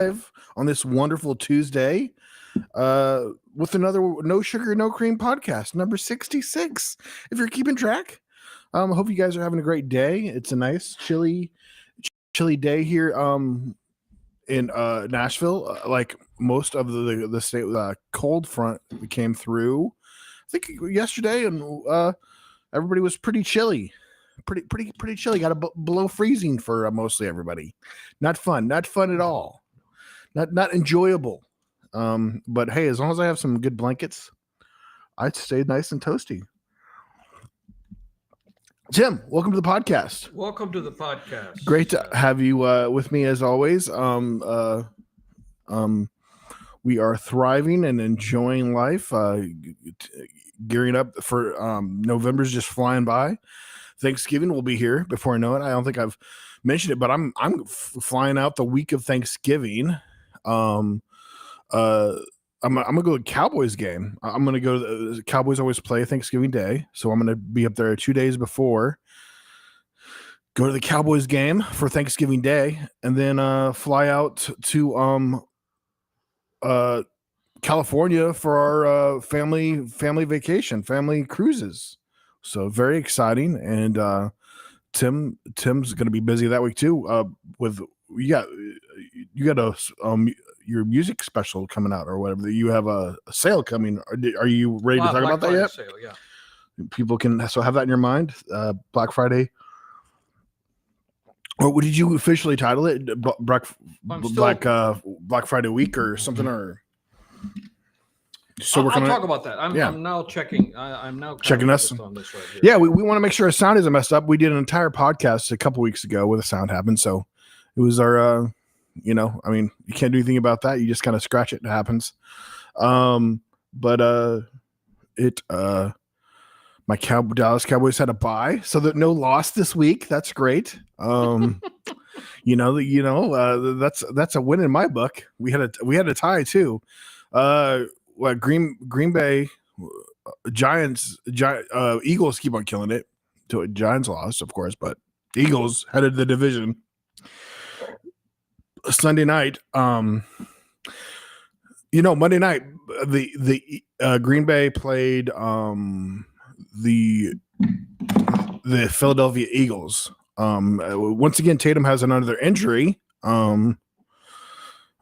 on this wonderful Tuesday with another No Sugar, No Cream podcast, number 66. If you're keeping track, I hope you guys are having a great day. It's a nice, chilly day here in Nashville. Like most of the state, cold front came through, I think yesterday, and everybody was pretty chilly. Pretty chilly. Got below freezing for mostly everybody. Not fun at all. Not enjoyable. But hey, as long as I have some good blankets, I'd stay nice and toasty. Tim, welcome to the podcast. Welcome to the podcast. Great to have you with me as always. We are thriving and enjoying life. Gearing up for November's just flying by. Thanksgiving will be here before I know it. I don't think I've mentioned it, but I'm flying out the week of Thanksgiving. I'm gonna go to the Cowboys game. I'm gonna go to the Cowboys always play Thanksgiving Day, so I'm gonna be up there 2 days before. Go to the Cowboys game for Thanksgiving Day, and then fly out to California for our family vacation, family cruises. So very exciting, and Tim's gonna be busy that week too. With you got your music special coming out or whatever. You have a sale coming. Are you ready to talk about that yet? Sale, yeah. People can have that in your mind. Black Friday. Or did you officially title it Black Friday week or something? Or so I'll talk about that. I'm now checking. I'm now checking us on this right here. Yeah, we want to make sure our sound isn't messed up. We did an entire podcast a couple weeks ago where the sound happened, so it was our. You can't do anything about that. You just kind of scratch it. It happens. My Dallas Cowboys had a bye, so that no loss this week. That's great. That's a win in my book. We had a tie too. Green Bay Eagles keep on killing it. Giants lost, of course, but Eagles headed the division. Sunday night, Monday night, the Green Bay played the Philadelphia Eagles. Once again, Tatum has another injury. Oh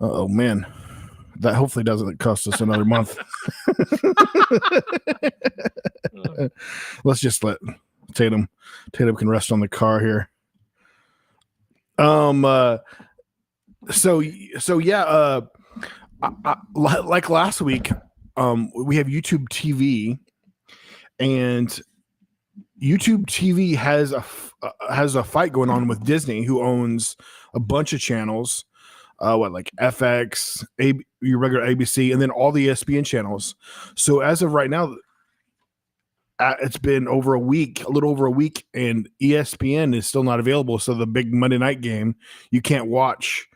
man, that hopefully doesn't cost us another month. Let's just let Tatum can rest on the car here. Like last week, we have YouTube TV, and YouTube TV has a fight going on with Disney, who owns a bunch of channels, like FX, your regular ABC, and then all the ESPN channels. So as of right now, it's been a little over a week, and ESPN is still not available. So the big Monday night game you can't watch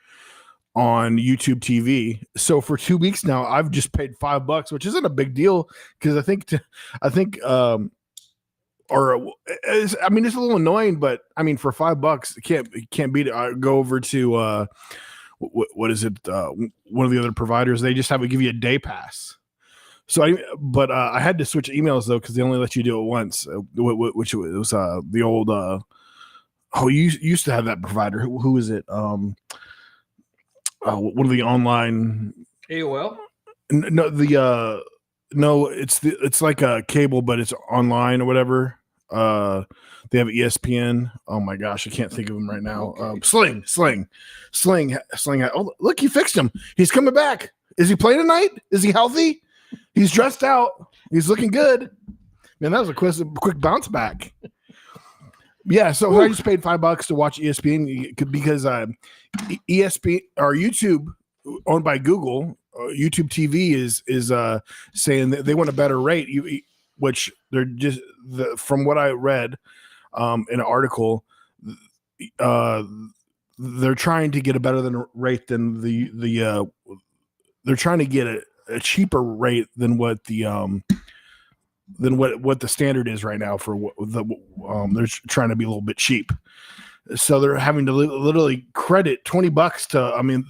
on YouTube TV. So for 2 weeks now, I've just paid $5, which isn't a big deal because I think it's a little annoying, but I mean, for $5, it can't beat it. I go over to what is it? One of the other providers. They just give you a day pass. So I had to switch emails though because they only let you do it once, which was the old. You used to have that provider. Who is it? One of the online AOL. No, it's like a cable, but it's online or whatever. They have ESPN. Oh my gosh, I can't think of him right now. Okay. Sling. Oh, look, he fixed him. He's coming back. Is he playing tonight? Is he healthy? He's dressed out. He's looking good. Man, that was a quick bounce back. Yeah, so I just paid $5 to watch ESPN because ESPN or YouTube, owned by Google, YouTube TV is saying that they want a better rate. Which they're just from what I read in an article, they're trying to get a better rate than they're trying to get a cheaper rate than what the standard is right now for what they're trying to be a little bit cheap. So they're having to literally credit $20 to, I mean,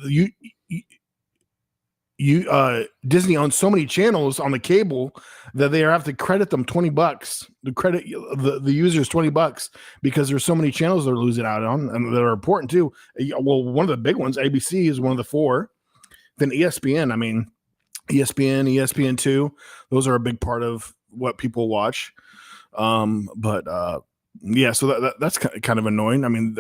Disney owns so many channels on the cable that they have to credit them $20 to credit the users $20 because there's so many channels they're losing out on and that are important too. Well, one of the big ones, ABC, is one of the 4. Then ESPN. I mean, ESPN, ESPN2, those are a big part of what people watch. Yeah, so that's kind of annoying. I mean,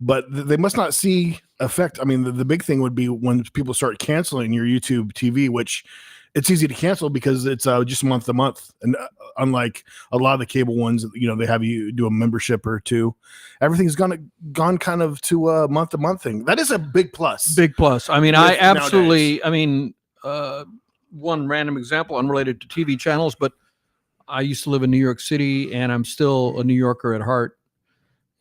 but they must not see effect. I mean, the big thing would be when people start canceling your YouTube TV, which it's easy to cancel because it's just month to month. And unlike a lot of the cable ones, they have you do a membership or 2. Everything's gone kind of to a month to month thing. That is a big plus. Big plus. I mean, I absolutely, nowadays. One random example unrelated to TV channels, but I used to live in New York City and I'm still a New Yorker at heart.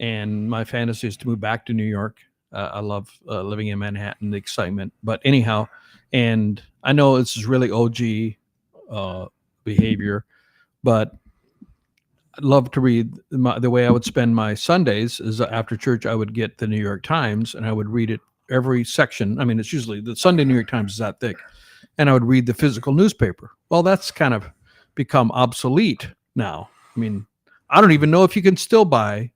And my fantasy is to move back to New York. I love living in Manhattan, the excitement. But anyhow, and I know this is really OG behavior, but I'd love to read. The way I would spend my Sundays is after church, I would get the New York Times and I would read it every section. I mean, it's usually the Sunday New York Times is that thick. And I would read the physical newspaper. Well, that's kind of become obsolete now. I mean, I don't even know if you can still buy.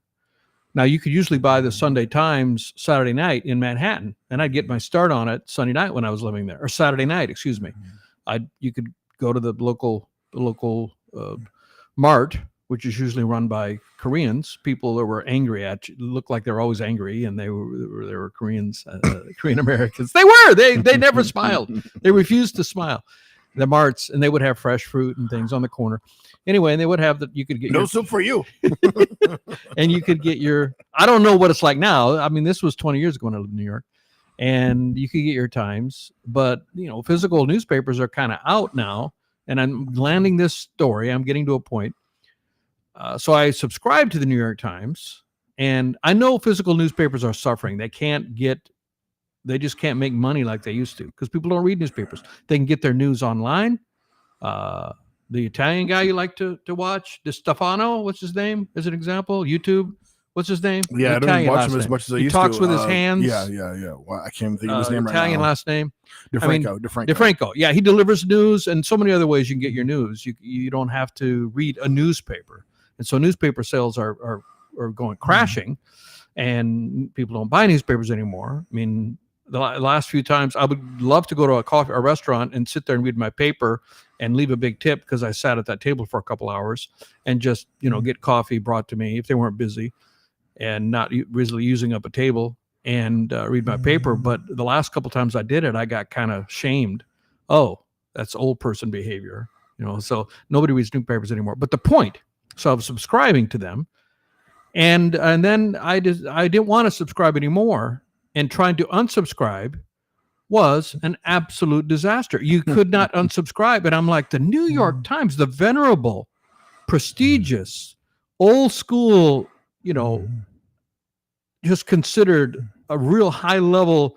Now, you could usually buy the Sunday Times Saturday night in Manhattan, and I'd get my start on it Sunday night when I was living there, or Saturday night, excuse me. You could go to the local mart, which is usually run by Koreans, people that were angry at you, looked like they're always angry, and they were Koreans, Korean Americans. They never smiled. They refused to smile. The marts, and they would have fresh fruit and things on the corner. Anyway, and they would have you could get no soup for you. And you could get I don't know what it's like now. I mean, this was 20 years ago when I lived in New York, and you could get your Times, but physical newspapers are kind of out now. And I'm landing this story. I'm getting to a point. So I subscribe to the New York Times, and I know physical newspapers are suffering. They just can't make money like they used to because people don't read newspapers. They can get their news online. The Italian guy you like to watch, DeStefano, what's his name? As an example, YouTube, what's his name? Yeah, I don't watch him as much as I used to. He talks with his hands. Yeah. Well, I can't think of his name right now. Italian last name. DeFranco. Yeah, he delivers news and so many other ways you can get your news. You don't have to read a newspaper. And so newspaper sales are going crashing, and people don't buy newspapers anymore. I mean, the last few times I would love to go to a restaurant and sit there and read my paper and leave a big tip because I sat at that table for a couple hours and just, get coffee brought to me if they weren't busy and not really using up a table and read my paper. But the last couple times I did it, I got kind of shamed. Oh, that's old person behavior, so nobody reads newspapers anymore. But the point, so I was subscribing to them and then I didn't want to subscribe anymore. And trying to unsubscribe was an absolute disaster. You could not unsubscribe. And I'm like, the New York Times, the venerable, prestigious, old school, just considered a real high level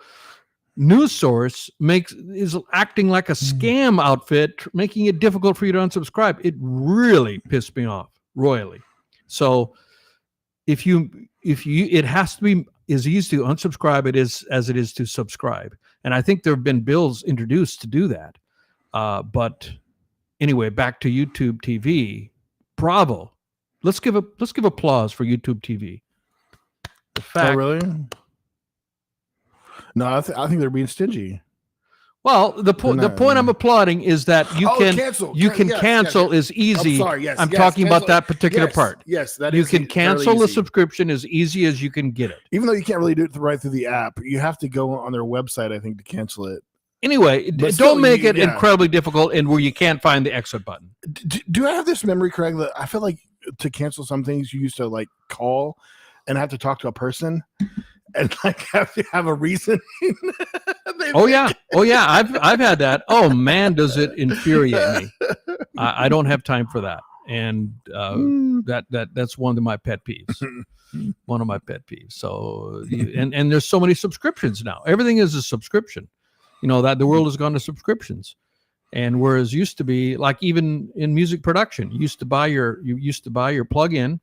news source is acting like a scam outfit, making it difficult for you to unsubscribe. It really pissed me off royally. So it has to be as easy to unsubscribe as it is to subscribe. And I think there have been bills introduced to do that. But anyway, back to YouTube TV. Bravo. Let's give applause for YouTube TV. The fact, oh, really? No, I think they're being stingy. Well, the point I'm applauding is that you can cancel is easy. I'm sorry, yes. I'm talking cancel. about that particular part. Yes, that you is. can cancel a subscription as easy as you can get it. Even though you can't really do it right through the app, you have to go on their website, I think, to cancel it. Anyway, don't make it incredibly difficult and where you can't find the exit button. Do I have this memory correct that I feel like to cancel some things you used to like call and have to talk to a person? And like have to have a reason. Oh yeah. I've had that. Oh man, does it infuriate me? I don't have time for that, and that's one of my pet peeves. One of my pet peeves. So and there's so many subscriptions now. Everything is a subscription. That the world has gone to subscriptions, and whereas used to be like even in music production, you used to buy your plug-in.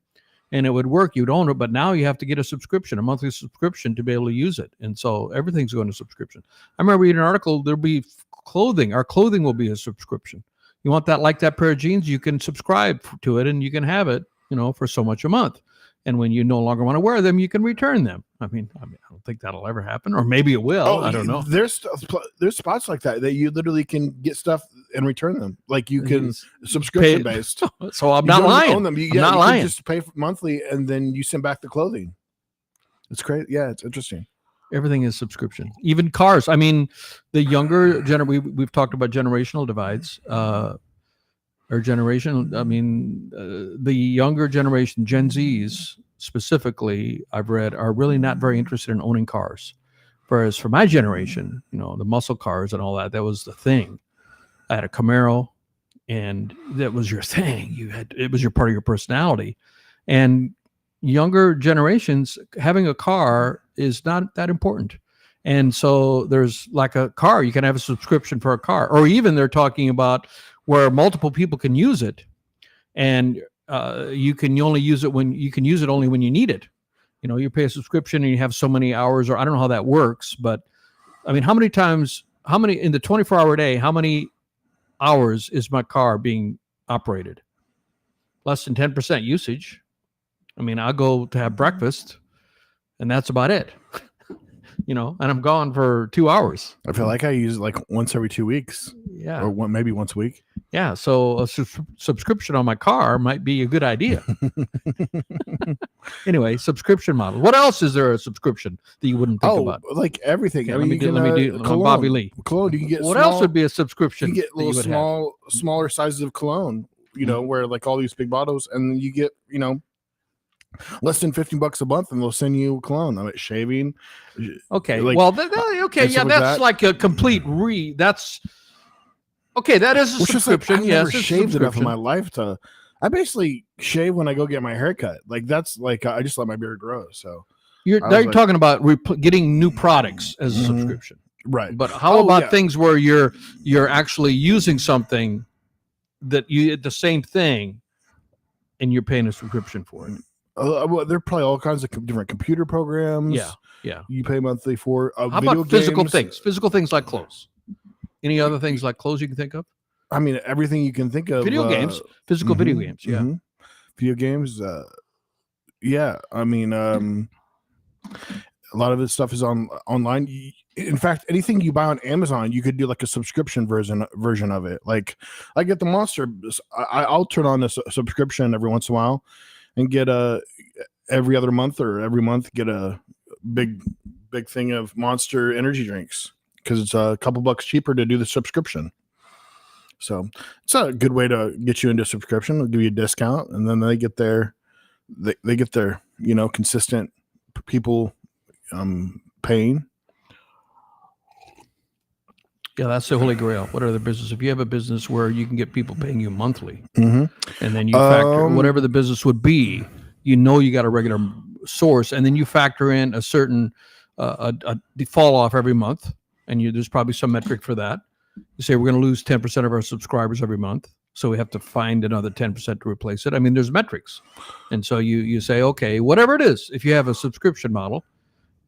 and it would work. You'd own it, but now you have to get a monthly subscription to be able to use it. And so everything's going to subscription. I remember reading an article, there'll be clothing. Our clothing will be a subscription. You want that pair of jeans, you can subscribe to it and you can have it, for so much a month. And when you no longer want to wear them, you can return them. I don't think that'll ever happen, or maybe it will. I don't know. There's spots like that you literally can get stuff and return them. Like you can subscription based. So I'm not lying. Own them. I'm not lying. Just pay monthly and then you send back the clothing. It's great. Yeah, it's interesting. Everything is subscription, even cars. The younger we've talked about generational divides. Or generation, the younger generation, Gen Zs specifically, I've read, are really not very interested in owning cars. Whereas for my generation, the muscle cars and all that was the thing. I had a Camaro, and that was your thing. It was your part of your personality. And younger generations, having a car is not that important. And so there's like a car, you can have a subscription for a car, or even they're talking about where multiple people can use it, and you can only use it only when you need it. You pay a subscription and you have so many hours, or I don't know how that works, but how many in the 24-hour day, how many hours is my car being operated? Less than 10% usage. I'll go to have breakfast and that's about it. And I'm gone for 2 hours. I feel like I use it like once every 2 weeks. Yeah. Or maybe once a week. Yeah. So a subscription on my car might be a good idea. Anyway, subscription model. What else is there a subscription that you wouldn't think about? Like everything. Okay, let me do cologne. Bobby Lee. Cologne. You can get what else would be a subscription? You get little smaller sizes of cologne, where like all these big bottles, and you get, less than $15 a month, and they'll send you cologne. Shaving. Okay. Like, that's like a complete that's okay. That is a subscription. I've never shaved enough in my life I basically shave when I go get my haircut. Like that's like I just let my beard grow. So you're talking about getting new products as a subscription, right? But how about things where you're actually using something that you the same thing, and you're paying a subscription for it? Well, there are probably all kinds of different computer programs. Yeah. You pay monthly for. How about physical things? Physical things like clothes. Any other things like clothes you can think of? Everything you can think of. Video games, physical video games. Yeah. Mm-hmm. Video games. Yeah. A lot of this stuff is online. In fact, anything you buy on Amazon, you could do like a subscription version of it. Like I get the Monster. I'll turn on a subscription every once in a while. And get every other month or every month get a big thing of Monster energy drinks because it's a couple bucks cheaper to do the subscription. So it's a good way to get you into subscription. They'll give you a discount, and then they get their consistent people paying. Yeah, that's the holy grail. What other business? If you have a business where you can get people paying you monthly, and then you factor whatever the business would be, you got a regular source, and then you factor in a certain fall off every month, and there's probably some metric for that. You say we're going to lose 10% of our subscribers every month, so we have to find another 10% to replace it. There's metrics, and so you say, okay, whatever it is, if you have a subscription model,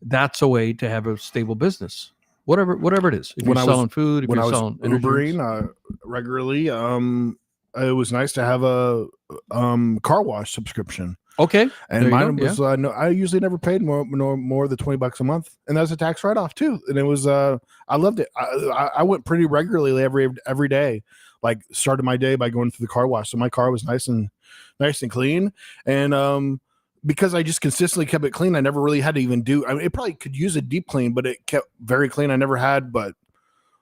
that's a way to have a stable business. Whatever it is. If you're selling food, if you're selling Ubering regularly, it was nice to have a car wash subscription. Okay, and mine was I usually never paid more than $20 a month, and that was a tax write-off too. And it was I loved it. I went pretty regularly every day. Like started my day by going through the car wash, so my car was nice and clean, and because I just consistently kept it clean, I never really had to even do. It probably could use a deep clean, but it kept very clean. I never had but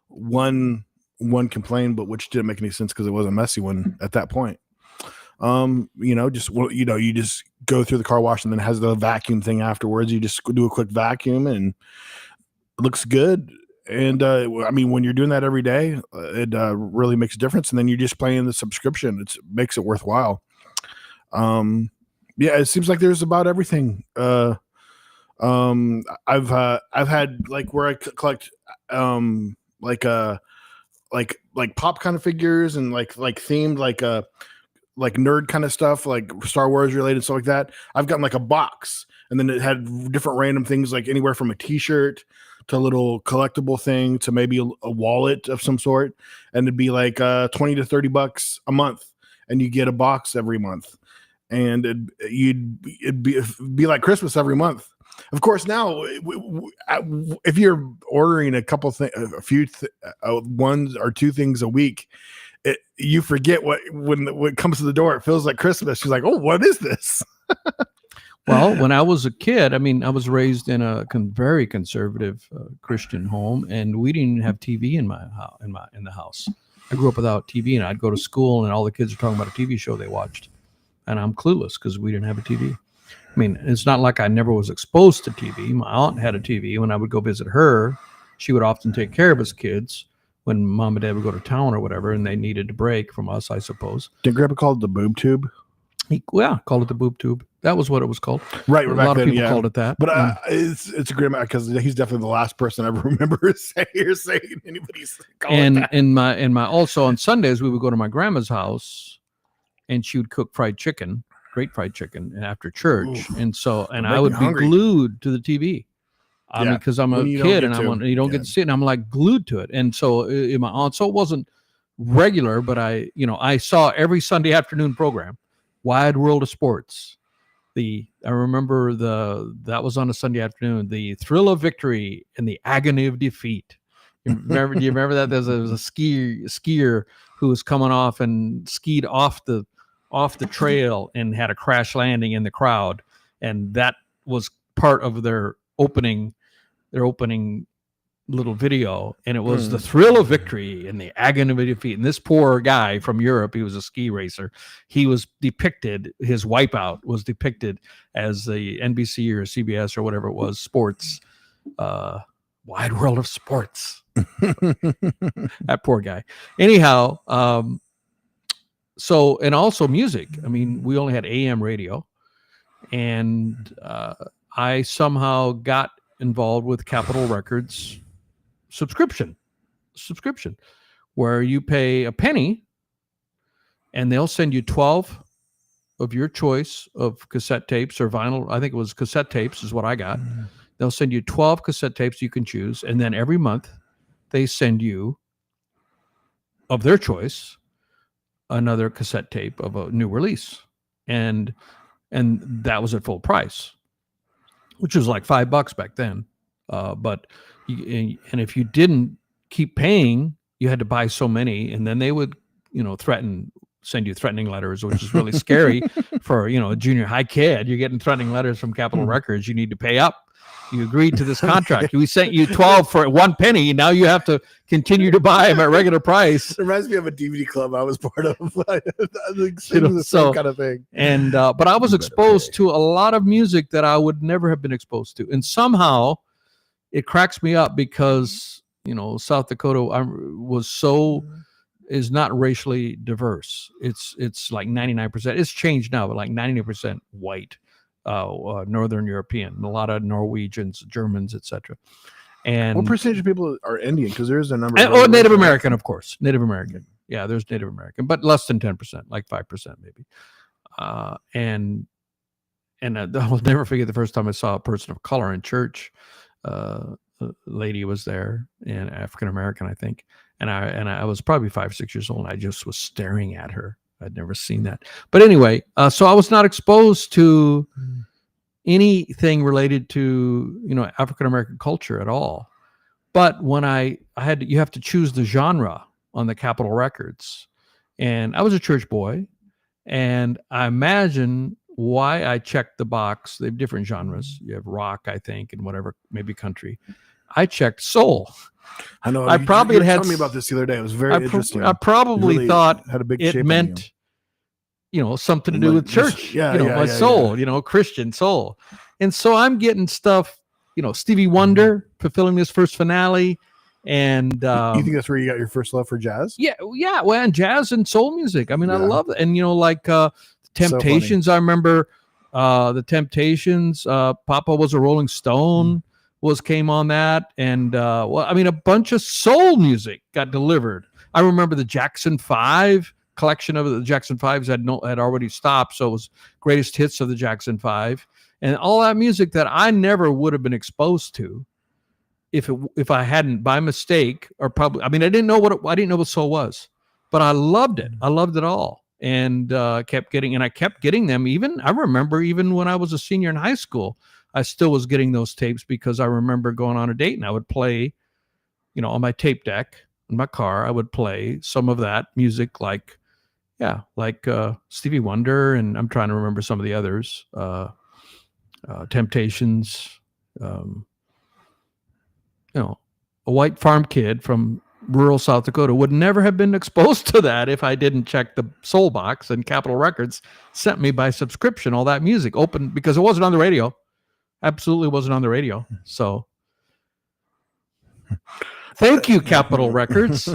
one complaint, but which didn't make any sense because it was a messy one at that point. You just go through the car wash, and then it has the vacuum thing afterwards. You just do a quick vacuum, and it looks good. And when you're doing that every day, it really makes a difference. And then you're just paying the subscription. It makes it worthwhile. Yeah, it seems like there's about everything. I've had like where I collect like pop kind of figures and like themed like nerd kind of stuff, like Star Wars related stuff like that, I've gotten like a box, and then it had different random things, like anywhere from a T-shirt to a little collectible thing to maybe a wallet of some sort, and it'd be like $20 to $30 a month, and you get a box every month, and it'd be like Christmas every month. Of course, now if you're ordering a few one or two things a week, you forget when it comes to the door, it feels like Christmas. She's like, "Oh, what is this?" Well, when I was a kid, I mean, I was raised in a very conservative Christian home, and we didn't even have TV in the house. I grew up without TV, and I'd go to school, and all the kids are talking about a TV show they watched, and I'm clueless because we didn't have a TV. I mean, it's not like I never was exposed to TV. My aunt had a TV. When I would go visit her, she would often take care of us kids when mom and dad would go to town or whatever, and they needed a break from us, I suppose. Did Grandpa call it the boob tube? Called it the boob tube. That was what it was called. Right. A lot of people called it that. But it's a grandma, because he's definitely the last person I ever remember saying anybody's. And in my also on Sundays we would go to my grandma's house, and she would cook fried chicken, great fried chicken after church. Oof. And I would be glued to the TV. I mean, because I'm a kid and you don't get to see it, and I'm like glued to it. And so my aunt, so it wasn't regular, but I saw every Sunday afternoon program, Wide World of Sports. I remember that was on a Sunday afternoon, the thrill of victory and the agony of defeat. Do you remember that? There was a skier who was coming off and skied off the trail and had a crash landing in the crowd, and that was part of their opening little video, and it was the thrill of victory and the agony of defeat. And this poor guy from Europe, he was a ski racer, he was depicted, his wipeout was depicted as the NBC or CBS or whatever it was, sports, Wide World of Sports. That poor guy. Anyhow, so, and also music. I mean, we only had AM radio, and I somehow got involved with Capitol Records subscription, where you pay a penny and they'll send you 12 of your choice of cassette tapes or vinyl. I think it was cassette tapes is what I got. They'll send you 12 cassette tapes you can choose, and then every month they send you, of their choice, another cassette tape of a new release, and that was at full price, which was like $5 back then. And if you didn't keep paying, you had to buy so many, and then they would, send you threatening letters, which is really scary for, a junior high kid. You're getting threatening letters from Capitol Records. You need to pay up. You agreed to this contract. We sent you 12 for 1 penny. Now you have to continue to buy them at regular price. It reminds me of a DVD club I was part of. The same kind of thing. And but I was exposed to a lot of music that I would never have been exposed to. And somehow it cracks me up because, South Dakota is not racially diverse. It's like 99%. It's changed now, but like 90% white. Northern European, a lot of Norwegians, Germans, etc. And what percentage of people are Indian? Because there's a number. Native American, of course. Native American. Yeah, there's Native American, but less than 10%, like 5% maybe. And I'll never forget the first time I saw a person of color in church. A lady was there, and African American, I think. And I was probably 5 or 6 years old. And I just was staring at her. I'd never seen that. But anyway, so I was not exposed to anything related to, African-American culture at all. But when you have to choose the genre on the Capitol Records. And I was a church boy, and I imagine why I checked the box. They have different genres. You have rock, I think, and whatever, maybe country. I checked soul. I know. I probably had told me about this the other day. It was very interesting. I probably really thought had a big it meant, something to do with church. My soul. Christian soul. And so I'm getting stuff. Stevie Wonder fulfilling his first finale, and you think that's where you got your first love for jazz? Yeah. Well, and jazz and soul music. I mean, I love it. And like Temptations. So I remember the Temptations. Papa Was a Rolling Stone. Came on that, and a bunch of soul music got delivered. I remember the Jackson 5 collection of the Jackson 5s had already stopped, so it was greatest hits of the Jackson 5 and all that music that I never would have been exposed to if I hadn't by mistake or probably. I mean, I didn't know what soul was, but I loved it. I loved it all, and I kept getting them. I remember even when I was a senior in high school, I still was getting those tapes because I remember going on a date and I would play, on my tape deck in my car, I would play some of that music like Stevie Wonder, and I'm trying to remember some of the others, Temptations, a white farm kid from rural South Dakota would never have been exposed to that if I didn't check the soul box, and Capitol Records sent me by subscription all that music open because it wasn't on the radio. Absolutely wasn't on the radio. So thank you, Capitol Records.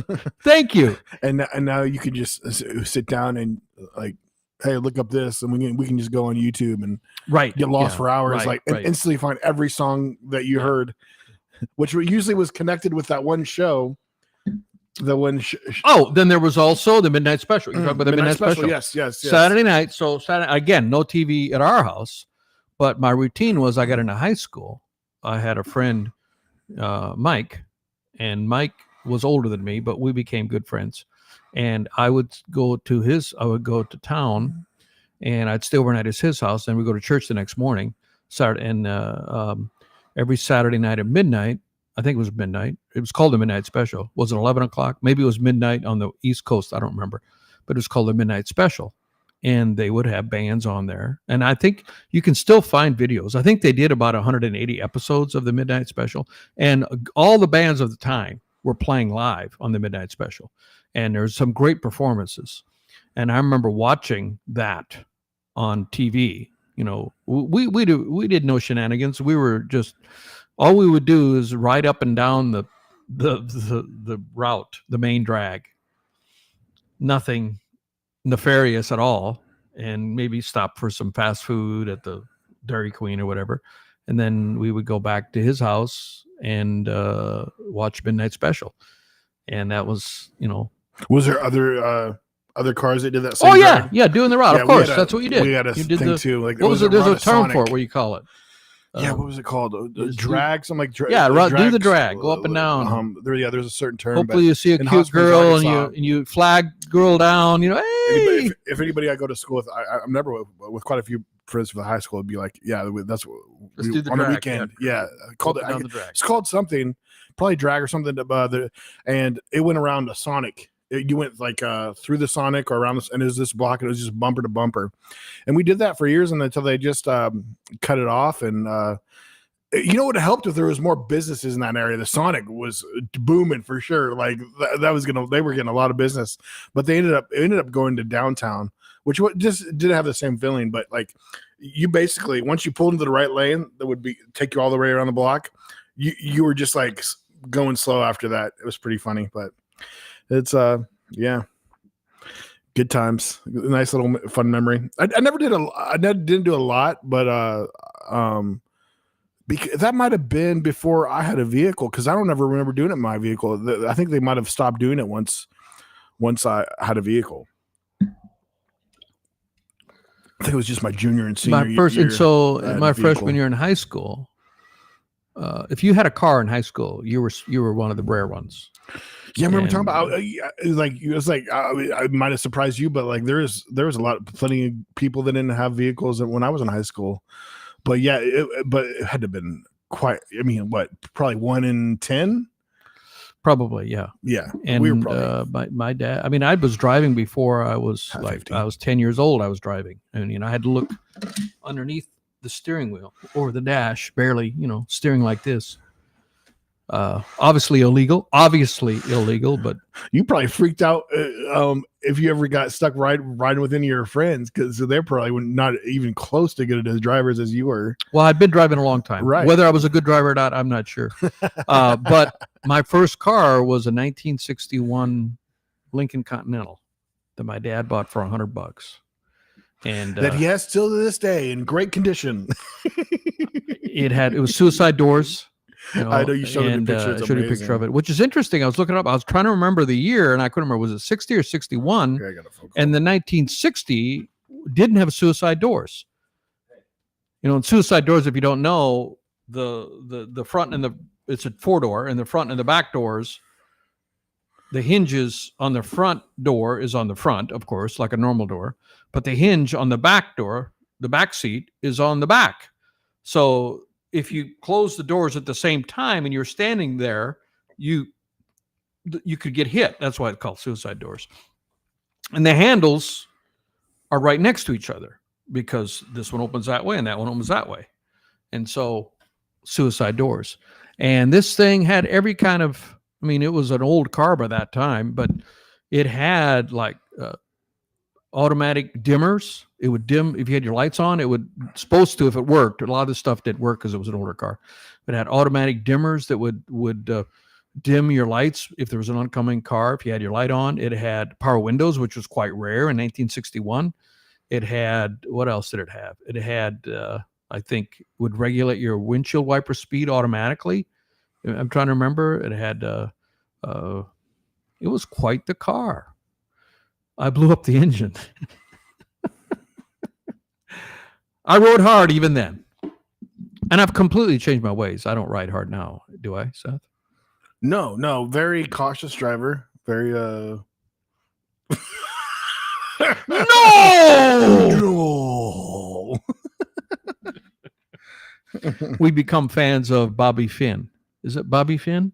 Thank you. And now you can just sit down and like, hey, look up this, and we can just go on YouTube and get lost for hours, and instantly find every song that you heard, which usually was connected with that one show. The one. Then there was also the Midnight Special. You talk about the Midnight Special. Yes. Saturday night. So Saturday again, no TV at our house, but my routine was I got into high school. I had a friend, Mike, and Mike was older than me, but we became good friends. And I would go to town, and I'd stay overnight at his house. Then we go to church the next morning. Every Saturday night at midnight, I think it was midnight. It was called the Midnight Special. Was it 11 o'clock? Maybe it was midnight on the East Coast. I don't remember, but it was called the Midnight Special. And they would have bands on there. And I think you can still find videos. I think they did about 180 episodes of the Midnight Special. And all the bands of the time were playing live on the Midnight Special. And there's some great performances. And I remember watching that on TV. We did no shenanigans. We were just, all we would do is ride up and down the route, the main drag. Nothing nefarious at all, and maybe stop for some fast food at the Dairy Queen or whatever, and then we would go back to his house and watch Midnight Special. And that was, Was there other cars that did that same drag? Doing the route, of course. That's what you did. We had a thing too. Like, what was it? There's a term for it. What do you call it? What was it called? Drag, something like do the drag, go up and down. There's a certain term. Hopefully you see a cute girl and you flag girl down. Hey. If anybody I go to school with, I'm never with quite a few friends from the high school. It'd be like, that's what we do on the weekend. Called it. The drag. It's called something, probably drag or something. And it went around a Sonic. You went like through the Sonic or around this, and it was this block, and it was just bumper to bumper. And we did that for years, and until they just cut it off. And what helped if there was more businesses in that area. The Sonic was booming for sure. Like they were getting a lot of business, but they ended up going to downtown, which just didn't have the same feeling. But like you basically, once you pulled into the right lane, that would take you all the way around the block. You were just like going slow after that. It was pretty funny, but. It's good times. Nice little fun memory. I didn't do a lot, but because that might have been before I had a vehicle, because I don't ever remember doing it in my vehicle. I think they might have stopped doing it once I had a vehicle. I think it was just my junior and senior year. My freshman year in high school, if you had a car in high school, you were one of the rare ones. Yeah, I remember talking about I might have surprised you, but like there was plenty of people that didn't have vehicles when I was in high school. But yeah, it had to have been quite. I mean, probably 1 in 10. Probably, yeah. Yeah, and we were probably my dad. I mean, I was driving before I was 15. I was 10 years old. I was driving, and I had to look underneath the steering wheel or the dash, barely, steering like this. Obviously illegal, but you probably freaked out if you ever got stuck riding with any of your friends, because they're probably not even close to good as drivers as you were. Well, I'd been driving a long time. Right. Whether I was a good driver or not, I'm not sure. But my first car was a 1961 Lincoln Continental that my dad bought for $100, and that he has still to this day in great condition. It was suicide doors. You know, I know you showed me a picture. It's showed you a picture of it, which is interesting. I was looking up. I was trying to remember the year, and I couldn't remember. Was it 60 or 61? Okay, I got a phone call. And the 1960 didn't have suicide doors. You know, in suicide doors, if you don't know, the front and it's a 4-door, and the front and the back doors, the hinges on the front door is on the front, of course, like a normal door, but the hinge on the back door, the back seat, is on the back. So if you close the doors at the same time and you're standing there, you could get hit. That's why it's called suicide doors. And the handles are right next to each other because this one opens that way and that one opens that way. And so suicide doors. And this thing had every kind of, I mean, it was an old car by that time, but it had like automatic dimmers. It would dim if you had your lights on. It would supposed to if it worked. A lot of this stuff didn't work because it was an older car. It had automatic dimmers that would dim your lights if there was an oncoming car. If you had your light on, it had power windows, which was quite rare in 1961. It had, what else did it have? It had, I think, would regulate your windshield wiper speed automatically. I'm trying to remember. It had, it was quite the car. I blew up the engine. I rode hard even then. And I've completely changed my ways. I don't ride hard now. Do I, Seth? No. Very cautious driver. Very, No! We become fans of Bobby Finn. Is it Bobby Finn?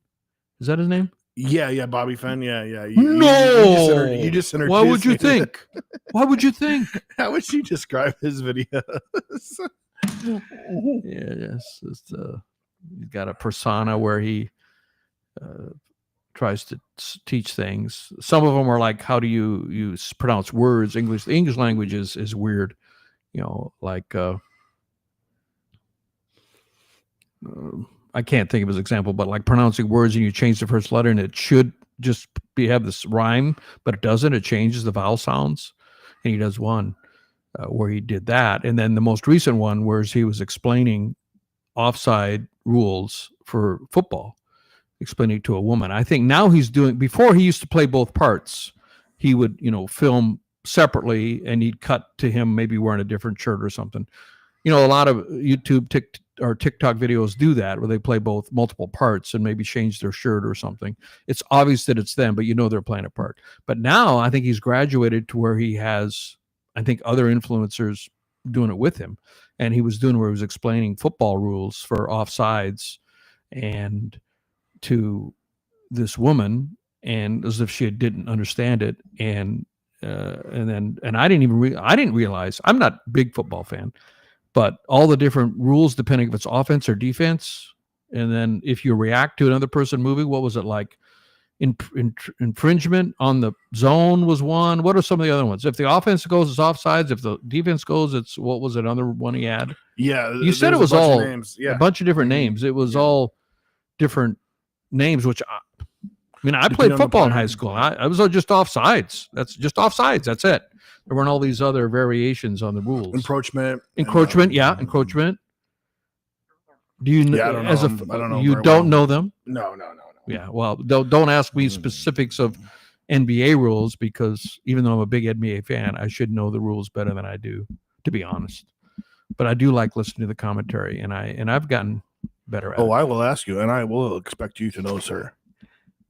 Is that his name? Yeah, Bobby Finn. Yeah. You just introduced Why would you me. think? Why would you think? How would you describe his videos? Yes, he's got a persona where he tries to teach things. Some of them are like, how do you pronounce words? English. The English language is weird. You know, like I can't think of his example, but like pronouncing words and you change the first letter and it should just have this rhyme, but it doesn't. It changes the vowel sounds. And he does one where he did that. And then the most recent one where he was explaining offside rules for football, explaining to a woman. I think now he's doing, before he used to play both parts. He would, film separately and he'd cut to him maybe wearing a different shirt or something. A lot of YouTube or TikTok videos do that where they play both multiple parts and maybe change their shirt or something. It's obvious that it's them, but they're playing a part. But now I think he's graduated to where he has, I think, other influencers doing it with him. And he was doing where he was explaining football rules for offsides and to this woman, and as if she didn't understand it. And I didn't realize, I'm not a big football fan, but all the different rules, depending if it's offense or defense, and then if you react to another person moving, what was it like? Infringement on the zone was one. What are some of the other ones? If the offense goes, it's offsides. If the defense goes, it's, what was another one he had? Yeah, you said it was all a bunch of different names. It was all different names, which I played football in high school. I was just offsides. That's just offsides. That's it. There weren't all these other variations on the rules. Encroachment. Encroachment. Do you know? I don't know. I don't know. You don't know them? No. Yeah. Well, don't ask me specifics of NBA rules, because even though I'm a big NBA fan, I should know the rules better than I do, to be honest. But I do like listening to the commentary, and I've gotten better at it. I will ask you, and I will expect you to know, sir.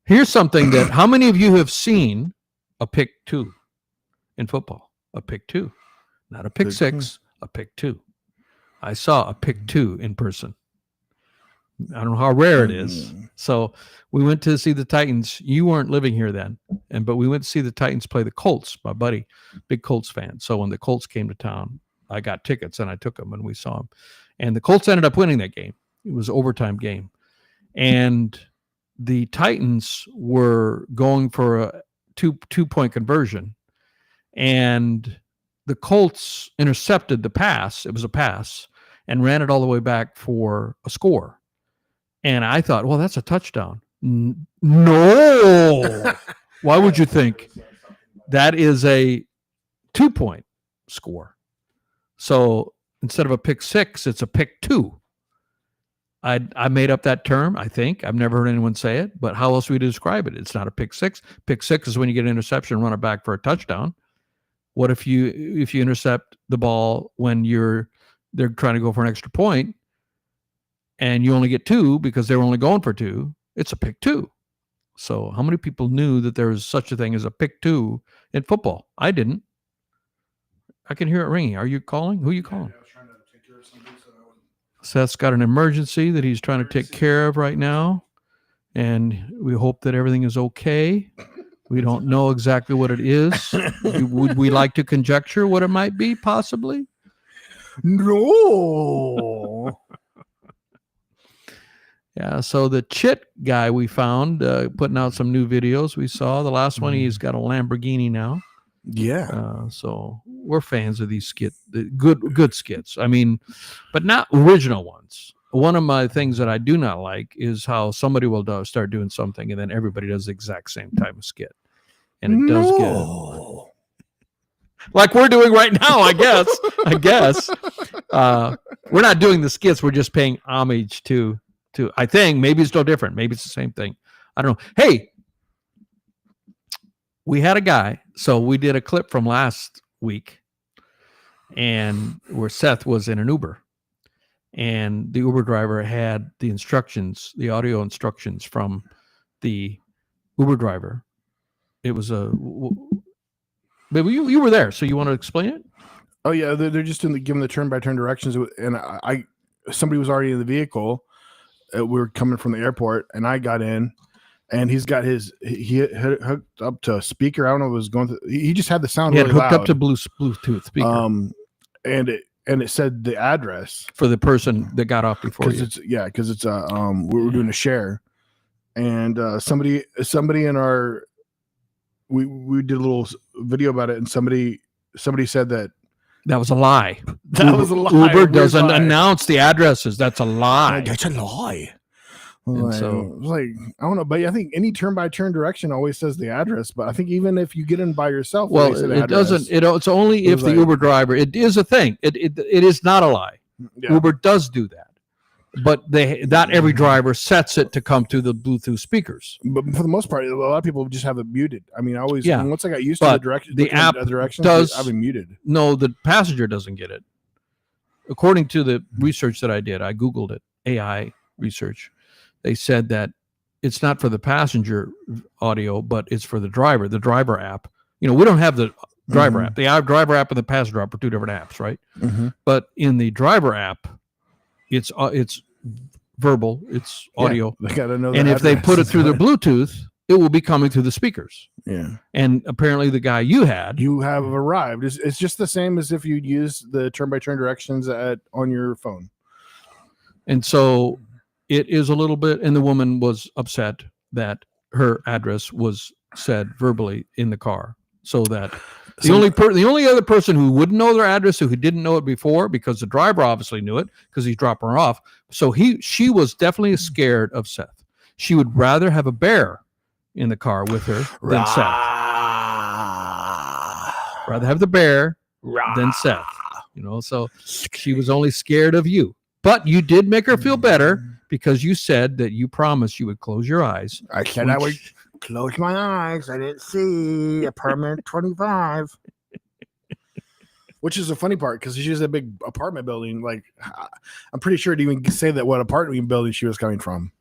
Here's something that, how many of you have seen a pick two in football? A pick two, not a pick six, a pick two. I saw a pick two in person. I don't know how rare it is. So we went to see the Titans. You weren't living here then, but we went to see the Titans play the Colts. My buddy, big Colts fan. So when the Colts came to town, I got tickets and I took them and we saw them. And the Colts ended up winning that game. It was an overtime game. And the Titans were going for a two-point conversion. And the Colts intercepted the pass. It was a pass, and ran it all the way back for a score. And I thought, well, that's a touchdown. No. Why would you think? That is a 2-point score. So instead of a pick six, it's a pick two. I made up that term, I think. I've never heard anyone say it, but how else would we describe it? It's not a pick six. Pick six is when you get an interception and run it back for a touchdown. What if you intercept the ball when they're trying to go for an extra point and you only get 2 because they were only going for 2? It's a pick 2. So how many people knew that there was such a thing as a pick 2 in football? I didn't. I can hear it ringing. Are you calling? Who are you calling? I was trying to take care of something, so I wouldn't... Seth's got an emergency that he's trying to take care of right now, and we hope that everything is okay. We don't know exactly what it is. Would we like to conjecture what it might be, possibly? No. Yeah, so the Chit guy we found putting out some new videos. We saw the last one. He's got a Lamborghini now. Yeah. So we're fans of these good skits. I mean, but not original ones. One of my things that I do not like is how somebody will start doing something and then everybody does the exact same type of skit. And it does get like we're doing right now, I guess. We're not doing the skits. We're just paying homage to I think maybe it's no different. Maybe it's the same thing. I don't know. Hey, we had a guy. So we did a clip from last week and where Seth was in an Uber and the Uber driver had the instructions, the audio instructions from the Uber driver. It was but you were there. So you want to explain it? Oh yeah. They're just giving the turn-by-turn directions. And somebody was already in the vehicle. We were coming from the airport and I got in and he's got he hooked up to a speaker. I don't know what was going through. He just had the sound really hooked loud. Up to Bluetooth speaker. And it said the address for the person that got off before you. Because it's we were doing a share and somebody in our we did a little video about it and somebody said that was a lie. Was a lie. Uber doesn't announce the addresses. That's a lie. That's a lie. And so, like, I don't know, but I think any turn-by-turn direction always says the address. But I think even if you get in by yourself, well, it doesn't. It's only if the Uber driver. It is a thing. It is not a lie. Yeah. Uber does do that, but not every driver sets it to come to the Bluetooth speakers. But for the most part, a lot of people just have it muted. I mean, once I got used to the direction, the app does. I've been muted. No, the passenger doesn't get it. According to the research that I did, I Googled it. AI research. They said that it's not for the passenger audio, but it's for the driver app. We don't have the driver app. The driver app and the passenger app are 2 different apps, right? But in the driver app, it's verbal, it's audio. They gotta know and if they put it through the Bluetooth, it will be coming through the speakers. Yeah. And apparently the guy you have arrived. It's just the same as if you'd use the turn-by-turn directions on your phone. And so it is a little bit, and the woman was upset that her address was said verbally in the car, so that the only other person who wouldn't know their address, who didn't know it before, because the driver obviously knew it because he's dropping her off. So she was definitely scared of Seth. She would rather have a bear in the car with her than Seth. Rather have the bear than Seth. So she was only scared of you. But you did make her feel better because you said that you promised you would close your eyes. I said I would close my eyes. I didn't see apartment 25. Which is the funny part because she's a big apartment building. Like, I'm pretty sure it even say that what apartment building she was coming from.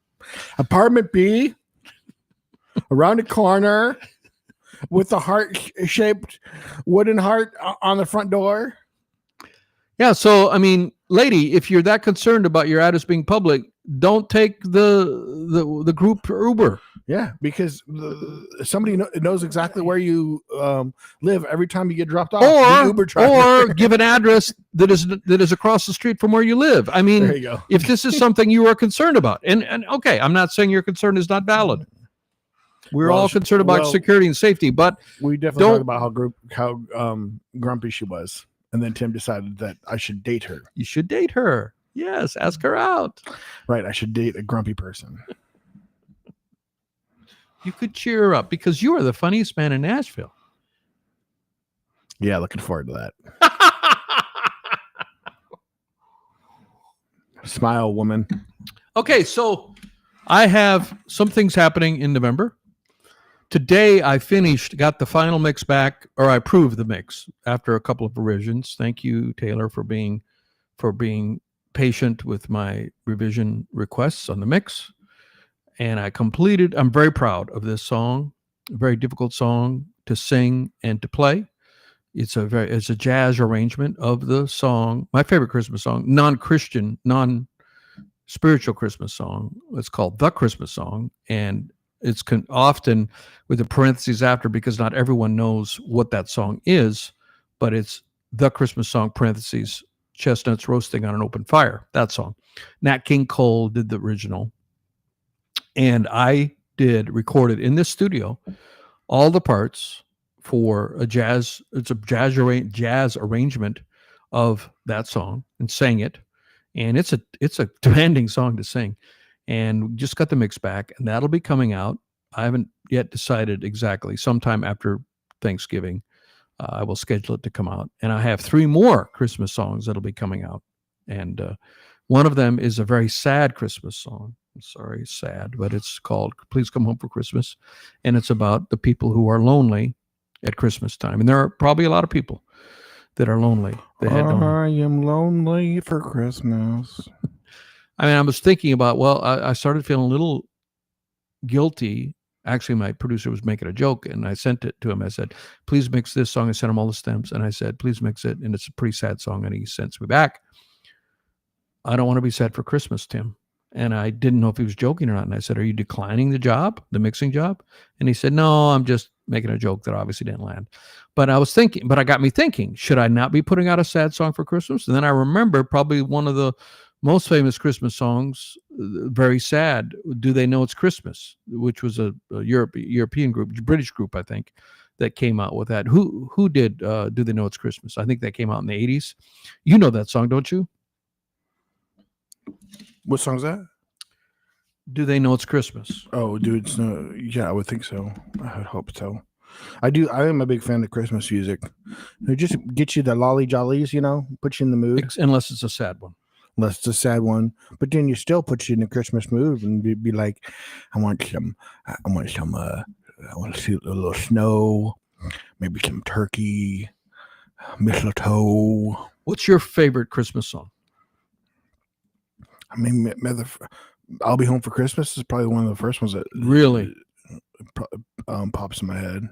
Apartment B, around the corner, with the heart-shaped wooden heart on the front door. Yeah, so, I mean, lady, if you're that concerned about your address being public, don't take the group Uber. Yeah, because somebody knows exactly where you live every time you get dropped off. Or give an address that is across the street from where you live. I mean, there you go. If this is something you are concerned about, and okay, I'm not saying your concern is not valid. We're all concerned about security and safety, but we definitely talked about how grumpy she was. And then Tim decided that I should date her. You should date her. Yes, ask her out. Right, I should date a grumpy person. You could cheer her up because you are the funniest man in Nashville. Yeah, looking forward to that. Smile, woman. Okay, so I have some things happening in November. Today I got the final mix back, or I approved the mix after a couple of revisions. Thank you, Taylor, for being patient with my revision requests on the mix. And I'm very proud of this song, a very difficult song to sing and to play. It's a jazz arrangement of the song, my favorite Christmas song, non-Christian, non-spiritual Christmas song. It's called The Christmas Song, and it's often with the parentheses after because not everyone knows what that song is, but it's The Christmas Song, parentheses, chestnuts roasting on an open fire, that song. Nat King Cole did the original, and I recorded in this studio all the parts for jazz arrangement of that song and sang it. And it's a demanding song to sing. And just got the mix back, and that'll be coming out. I haven't yet decided exactly. Sometime after Thanksgiving, I will schedule it to come out. And I have 3 more Christmas songs that'll be coming out. And one of them is a very sad Christmas song. I'm sorry, sad, but it's called Please Come Home for Christmas. And it's about the people who are lonely at Christmas time. And there are probably a lot of people that are lonely. I am lonely for Christmas. I mean, I was thinking about, I started feeling a little guilty. Actually, my producer was making a joke, and I sent it to him. I said, please mix this song. I sent him all the stems, and I said, please mix it. And it's a pretty sad song, and he sends me back, I don't want to be sad for Christmas, Tim. And I didn't know if he was joking or not. And I said, are you declining the mixing job? And he said, no, I'm just making a joke that obviously didn't land. But I got me thinking, should I not be putting out a sad song for Christmas? And then I remember probably one of the most famous Christmas songs, very sad, Do They Know It's Christmas, which was a European group, British group, I think, that came out with that. Who did Do They Know It's Christmas? I think that came out in the 80s. You know that song, don't you? What song is that? Do They Know It's Christmas? Oh, dude, yeah, I would think so. I hope so. I do. I am a big fan of Christmas music. It just gets you the lolly jollies, put you in the mood. Unless it's a sad one. Unless it's a sad one, but then you still put you in the Christmas mood and be like, I want to see a little snow, maybe some turkey, mistletoe. What's your favorite Christmas song? I mean, I'll Be Home for Christmas is probably one of the first ones that really pops in my head.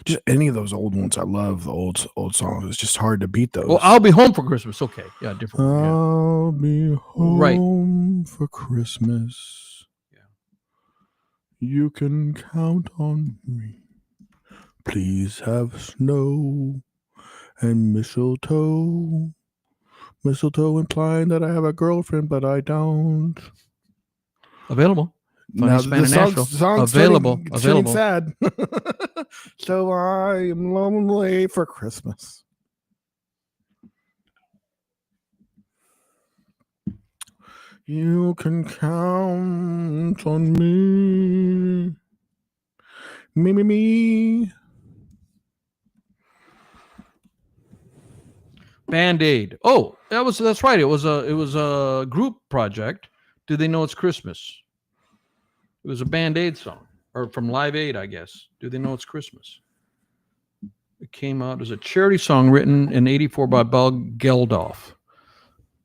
Just any of those old ones. I love the old songs. It's just hard to beat those. Well, I'll Be Home for Christmas. Okay. Yeah, different. I'll be home for Christmas. Yeah. You can count on me. Please have snow and mistletoe. Mistletoe implying that I have a girlfriend, but I don't. Available. Now the song's available. Sad. So I am lonely for Christmas. You can count on me. Me. Band-Aid. Oh, that's right. It was a group project. Do They Know It's Christmas? It was a Band-Aid song, or from Live Aid, I guess. Do They Know It's Christmas? It came out as a charity song written in '84 by Bob Geldof.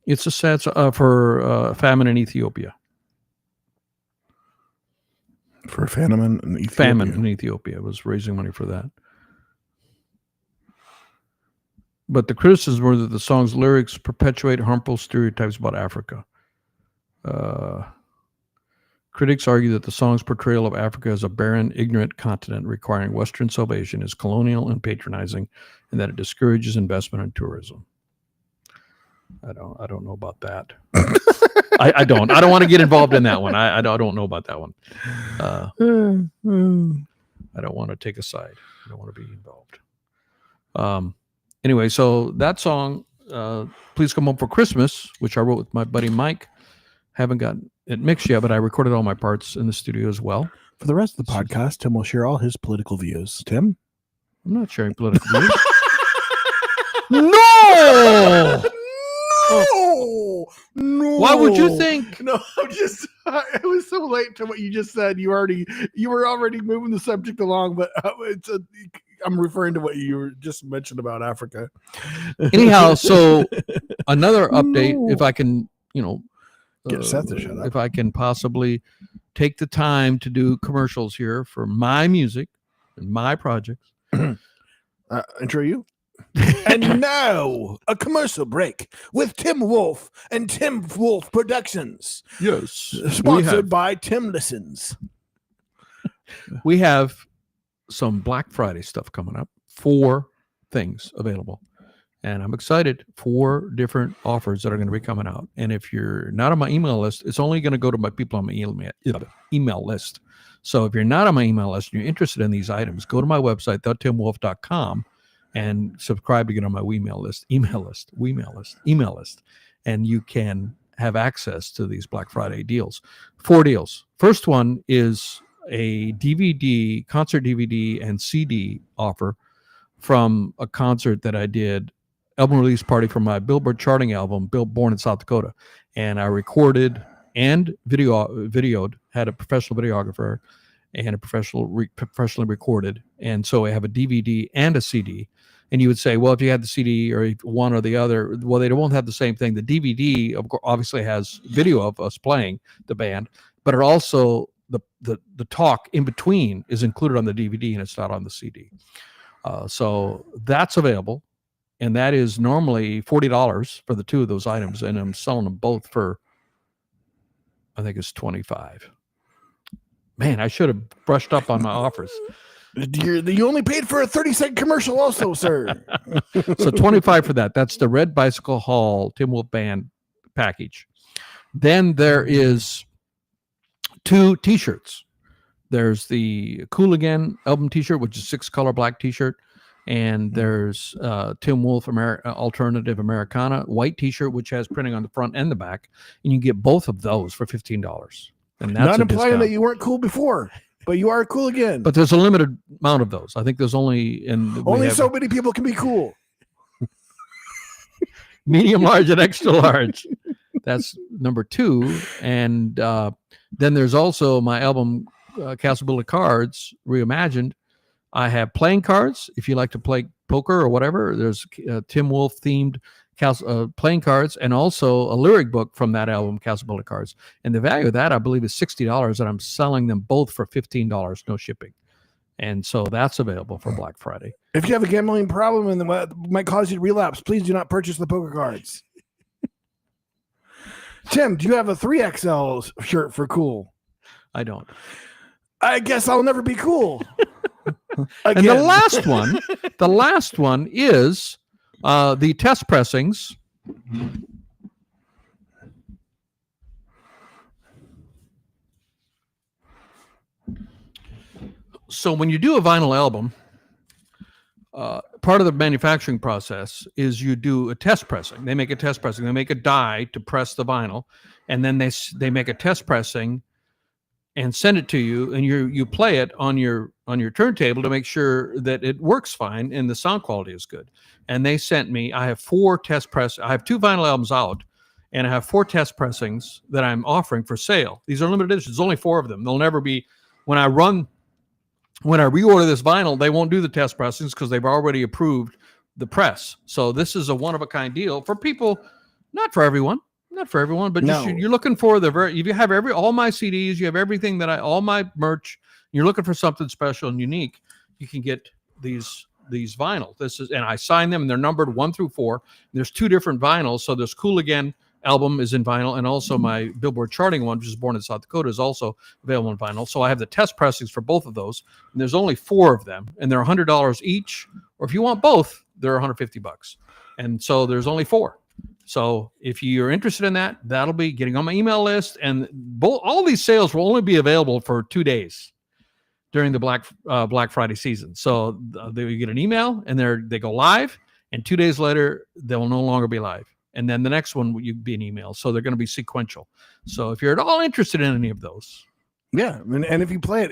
It's a sad for famine in Ethiopia. For famine in Ethiopia. Famine in Ethiopia. It was raising money for that. But the criticisms were that the song's lyrics perpetuate harmful stereotypes about Africa. Critics argue that the song's portrayal of Africa as a barren, ignorant continent requiring Western salvation is colonial and patronizing, and that it discourages investment in tourism. I don't know about that. I don't want to get involved in that one. I don't know about that one. I don't want to take a side. I don't want to be involved. Anyway, so that song, Please Come Home for Christmas, which I wrote with my buddy Mike, haven't gotten it mixed yet, but I recorded all my parts in the studio as well. For the rest of the podcast, Tim will share all his political views. Tim? I'm not sharing political views. No! Why would you think? No, it was so late to what you just said. You were already moving the subject along, but I'm referring to what you just mentioned about Africa. Anyhow, so another update, if I can, get Seth to shut up. If I can possibly take the time to do commercials here for my music and my projects. Intro you. And now a commercial break with Tim Wolf and Tim Wolf Productions. Yes. Sponsored by Tim Listens. We have some Black Friday stuff coming up. 4 things available. And I'm excited. 4 different offers that are going to be coming out. And if you're not on my email list, it's only going to go to my people on my email list. So if you're not on my email list and you're interested in these items, go to my website, thetimwolf.com, and subscribe to get on my email list, and you can have access to these Black Friday deals. 4 deals. First one is a DVD, concert DVD and CD offer from a concert that I did, album release party for my Billboard charting album, Born in South Dakota. And I recorded and videoed, had a professional videographer and a professionally recorded. And so I have a DVD and a CD. And you would say, well, if you had the CD or one or the other, well, they won't have the same thing. The DVD obviously has video of us playing the band, but it also, the talk in between is included on the DVD and it's not on the CD. So that's available. And that is normally $40 for the 2 of those items. And I'm selling them both for, I think it's $25. Man, I should have brushed up on my offers. You only paid for a 30-second commercial also, sir. So $25 for that. That's the Red Bicycle Hall Tim Wolf Band package. Then there is 2 T-shirts. There's the Cool Again album T-shirt, which is 6-color black T-shirt. And there's Tim Wolf Alternative Americana white T-shirt, which has printing on the front and the back. And you get both of those for $15. And that's not implying that you weren't cool before. But you are cool again. But there's a limited amount of those. I think there's only so many people can be cool. Medium, large, and extra large. That's number 2. And then there's also my album, Castle Builder Cards Reimagined. I have playing cards. If you like to play poker or whatever, there's Tim Wolf themed playing cards, and also a lyric book from that album, Castle Builder Cards. And the value of that, I believe, is $60, and I'm selling them both for $15, no shipping. And so that's available for Black Friday. If you have a gambling problem and it might cause you to relapse, please do not purchase the poker cards. Tim, do you have a 3XL shirt for cool? I don't. I guess I'll never be cool. And the last one is the test pressings. So when you do a vinyl album, part of the manufacturing process is you do a test pressing. They make a test pressing. They make a die to press the vinyl, and then they make a test pressing and send it to you, and you play it on your turntable to make sure that it works fine and the sound quality is good. And they sent me, I have 4 test press. I have 2 vinyl albums out, and I have 4 test pressings that I'm offering for sale. These are limited editions. There's only 4 of them. They'll never be, when I reorder this vinyl, they won't do the test pressings because they've already approved the press. So this is a one-of-a-kind deal for people, not for everyone, but no. You're looking for if you have all my CDs, you have everything all my merch, you're looking for something special and unique, you can get these vinyls. And I sign them, and they're numbered 1 through 4. There's 2 different vinyls. So there's Cool Again album is in vinyl, and also my Billboard charting one, which is Born in South Dakota, is also available in vinyl. So I have the test pressings for both of those, and there's only 4 of them, and they're $100 each. Or if you want both, they're $150. And so there's only 4. So if you're interested in that, that'll be getting on my email list. And all these sales will only be available for 2 days during the Black Friday season. So they get an email, and they go live, and 2 days later, they will no longer be live. And then the next one will be an email. So they're going to be sequential. So if you're at all interested in any of those. Yeah. And if you play it,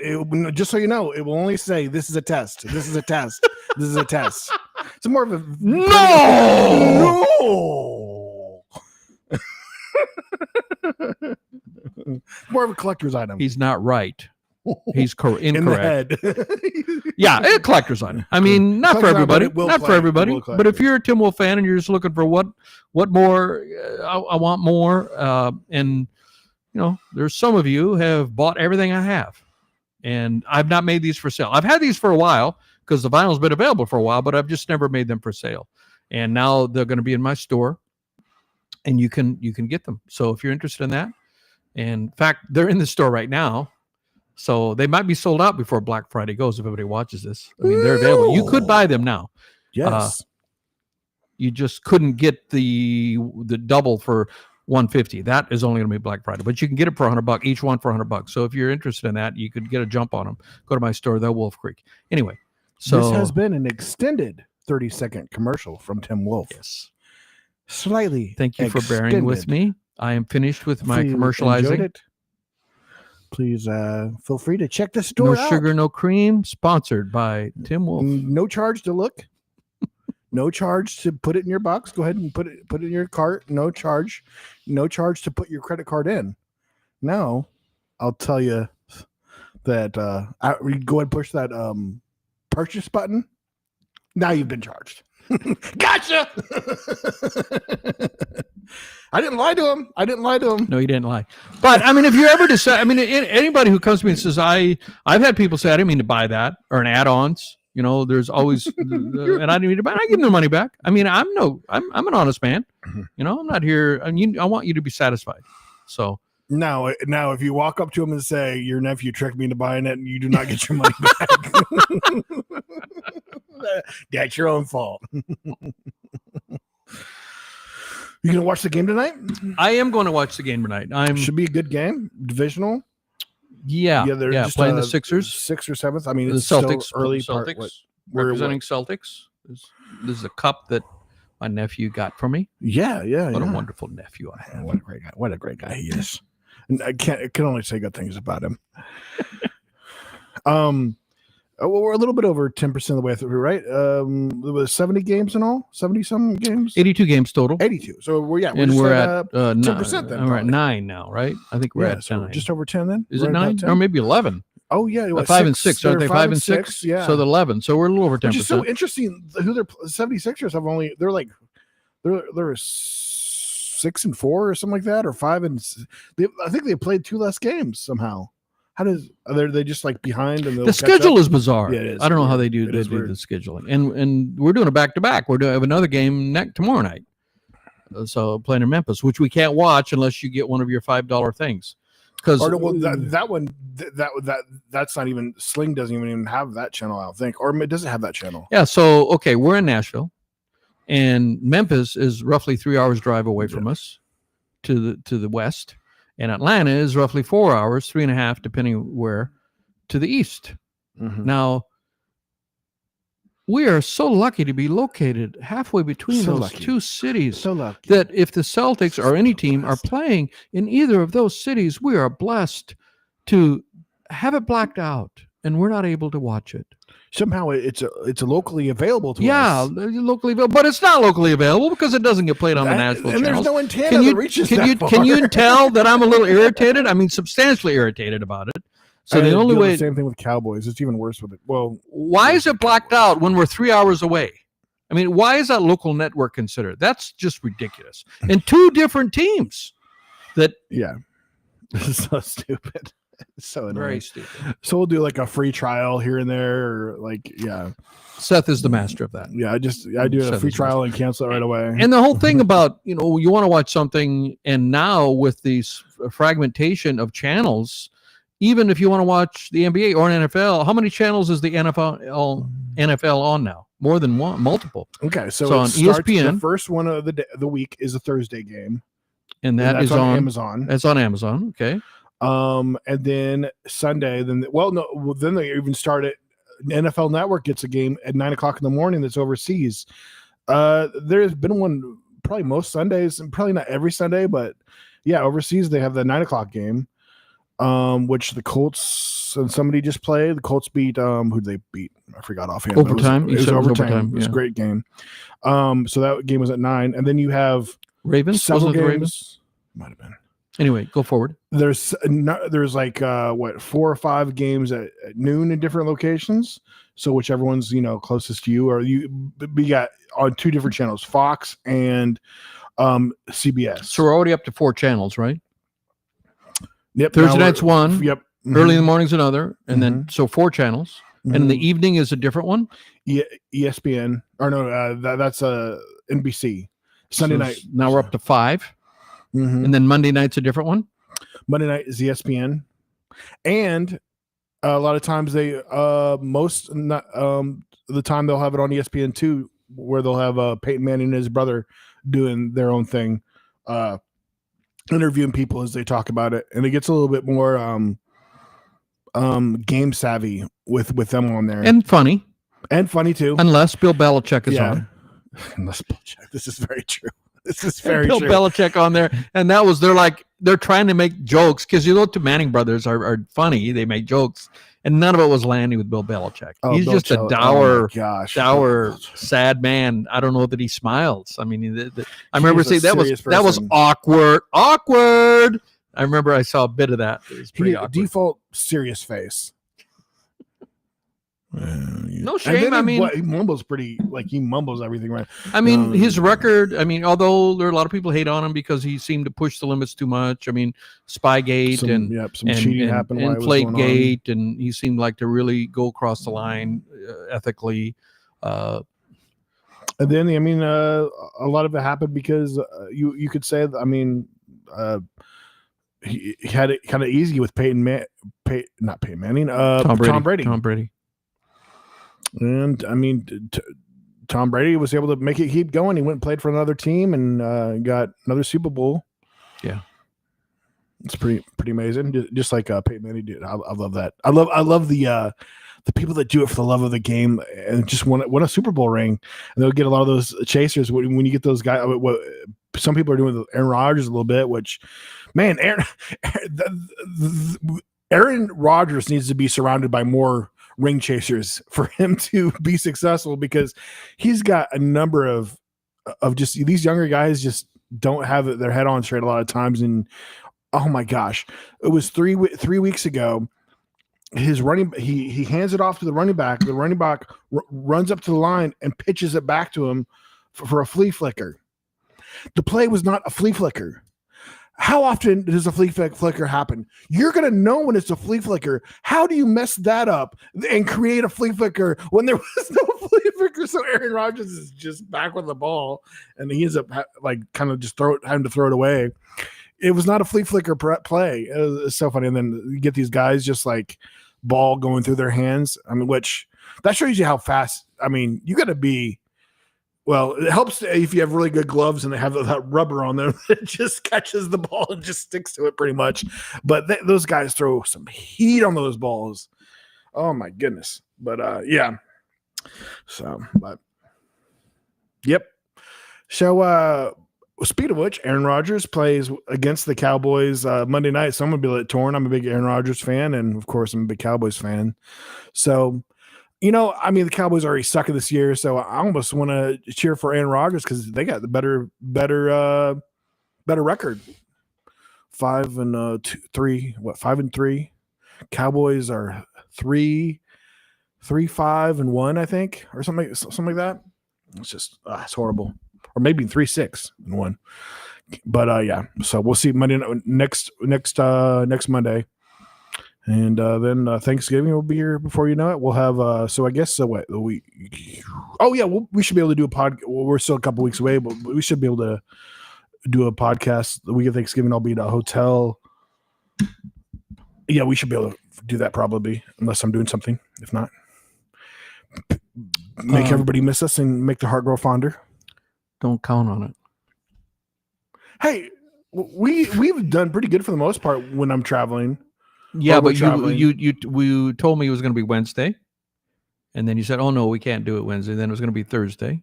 just so you know, it will only say, this is a test. This is a test. This is a test. It's more of a... No! More of a collector's item. He's not right. He's incorrect. In the head. Yeah, a collector's item. I mean, not for everybody. Not for everybody. But if you're a Tim Wolf fan and you're just looking for what more, I want more. And there's some of you have bought everything I have, and I've not made these for sale. I've had these for a while because the vinyl's been available for a while, but I've just never made them for sale. And now they're going to be in my store, and you can get them. So if you're interested in that, and in fact, they're in the store right now. So they might be sold out before Black Friday goes if everybody watches this. I mean, they're available. You could buy them now. Yes. You just couldn't get the double for $150. That is only going to be Black Friday. But you can get it for $100, each one for $100. So if you're interested in that, you could get a jump on them. Go to my store, The Wolf Creek. Anyway, so this has been an extended 30-second commercial from Tim Wolf. Yes. Slightly. Thank you for bearing with me. I am finished with my commercializing. Please feel free to check the store out. No sugar, no cream. Sponsored by Tim Wolf. No charge to look. No charge to put it in your box. Go ahead and put it in your cart. No charge. No charge to put your credit card in. Now, I'll tell you that we go ahead and push that purchase button. Now you've been charged. Gotcha. I didn't lie to him. No, you didn't lie. But I mean, if you ever decide, I mean, anybody who comes to me and says, I've had people say, I didn't mean to buy that, or an add-ons. There's always, and I didn't mean to buy it. I give them the money back. I mean, I'm an honest man. I'm not here. I want you to be satisfied. So now, if you walk up to him and say, your nephew tricked me into buying it, and you do not get your money back, that's your own fault. You gonna watch the game tonight? I am going to watch the game tonight. Should be a good game. Divisional. Yeah. They're just playing the Sixers, 6th or 7th. I mean, the it's Celtics, still early. Celtics representing Celtics. This is a cup that my nephew got for me. Yeah. What a wonderful nephew I have. What a great guy! What a great guy he is. And I can only say good things about him. Well, we're a little bit over 10% of the way through, right? There was 70 games in all, 70-some games, 82 games total. 82. So we're at 10% then. We're at 9 now, right? I think we're at 9. Just over 10 then. Is it 9 or maybe 11? Oh yeah, 5 and 6. Aren't they 5 and 6? Yeah. So the 11. So we're a little over 10%. Which is so interesting. Who they're 76ers have only they're 6 and 4 or something like that, or 5 and. I think they played 2 less games somehow. Are they just like behind? And the schedule is bizarre. Yeah, it is. I don't know how they do the scheduling. And we're doing a back-to-back. We're doing have another game tomorrow night. So playing in Memphis, which we can't watch unless you get one of your $5 things. Because that's not even Sling doesn't even have that channel, I don't think, or does it have that channel? Yeah. So okay, we're in Nashville, and Memphis is roughly 3 hours drive away from us to the west. And Atlanta is roughly 4 hours, 3.5, depending where, to the east. Mm-hmm. Now, we are so lucky to be located halfway between those two cities. So lucky. That if the Celtics or any team are playing in either of those cities, we are blessed to have it blacked out, and we're not able to watch it. Somehow it's locally available to us. Yeah, locally available, but it's not locally available because it doesn't get played on the Nashville channels. There's no antenna that reaches that far. Can you tell that I'm a little irritated? I mean, substantially irritated about it. So the only way. The same thing with Cowboys. It's even worse with it. Well, why is it blacked out when we're 3 hours away? I mean, why is that local network considered? That's just ridiculous. And 2 different teams. Yeah, this is so stupid. So annoying. Very stupid. So we'll do like a free trial here and there, or Seth is the master of that. Yeah, I do a free trial and cancel it right away. And the whole thing about you want to watch something, and now with these fragmentation of channels, even if you want to watch the NBA or an NFL, how many channels is the NFL on now? More than one, multiple. Okay, so on ESPN, the first one of the week is a Thursday game, and that's is on Amazon. That's on Amazon. Okay. And then Sunday, then they even start it. NFL Network gets a game at 9:00 in the morning that's overseas. There's been one probably most Sundays, and probably not every Sunday, but yeah, overseas they have the 9:00 game, which the Colts and somebody just played. The Colts beat who did they beat? I forgot offhand. Overtime. It was overtime. It was a great game. So that game was at 9, and then you have Ravens. Several games. Might have been. Anyway, go forward. There's like 4 or 5 games at noon in different locations. So whichever one's closest to you, or we got on 2 different channels, Fox and CBS. So we're already up to 4 channels, right? Yep. Thursday night's one. Yep. Early in the morning's another, and then so 4 channels. And in the evening is a different one. ESPN, or no, that's NBC. Sunday night. Now we're up to 5, and then Monday night's a different one. Monday night is ESPN, and a lot of times the time they'll have it on ESPN too, where they'll have Peyton Manning and his brother doing their own thing, interviewing people as they talk about it, and it gets a little bit more game savvy with them on there, and funny too, unless Bill Belichick is on. Unless Belichick, this is very true. This is very Bill true. Belichick on there, and that was they're trying to make jokes because the Manning brothers are funny. They make jokes, and none of it was landing with Bill Belichick. He's just a dour, sad man. I don't know that he smiles. I mean, I remember saying that was awkward. Awkward. I remember I saw a bit of that. It was pretty awkward. Default serious face. No shame. I mean, he mumbles he mumbles everything right. I mean, his record. I mean, although there are a lot of people hate on him because he seemed to push the limits too much. I mean, Spygate some cheating happened, and Inflategate, and he seemed like to really go across the line ethically. And then, I mean, a lot of it happened because you could say, I mean, he had it kind of easy with Tom Brady. Tom Brady. And I mean, Tom Brady was able to make it keep going. He went and played for another team and got another Super Bowl. Yeah, it's pretty amazing. Just like Peyton Manning did. I love that. I love the people that do it for the love of the game and just win a Super Bowl ring. And they'll get a lot of those chasers when you get those guys. What some people are doing with Aaron Rodgers a little bit, which, man, Aaron Rodgers needs to be surrounded by more ring chasers for him to be successful, because he's got a number of just these younger guys just don't have their head on straight a lot of times. And oh my gosh, it was 3 weeks ago. His he hands it off to the running back. The running back runs up to the line and pitches it back to him for a flea flicker. The play was not a flea flicker. How often does a flea flicker happen? You're going to know when it's a flea flicker. How do you mess that up and create a flea flicker when there was no flea flicker? So Aaron Rodgers is just back with the ball, and he ends up kind of just having to throw it away. It was not a flea flicker play. It was so funny. And then you get these guys just like ball going through their hands. I mean, which that shows you how fast. I mean, you got to be. Well, it helps if you have really good gloves and they have that rubber on them. It just catches the ball and just sticks to it pretty much. But those guys throw some heat on those balls. Oh, my goodness. But, yeah. So, but, yep. So, speaking of which, Aaron Rodgers plays against the Cowboys Monday night. So I'm going to be a little torn. I'm a big Aaron Rodgers fan. And, of course, I'm a big Cowboys fan. So, I mean, the Cowboys already suck this year, so I almost want to cheer for Aaron Rodgers because they got the better record. 5-3. What? 5-3. Cowboys are 3-5-1, I think, or something like that. It's just it's horrible, or maybe 3-6-1. But yeah, so we'll see Monday next Monday. And then Thanksgiving will be here before you know it. We'll have so I guess what the week. Oh yeah, we should be able to do a pod. Well, we're still a couple weeks away, but we should be able to do a podcast the week of Thanksgiving. I'll be at a hotel. Yeah, we should be able to do that probably, unless I'm doing something. If not, make everybody miss us and make their heart grow fonder. Don't count on it. Hey, we've done pretty good for the most part when I'm traveling. Yeah, but you told me it was going to be Wednesday, and then you said, "Oh no, we can't do it Wednesday." Then it was going to be Thursday.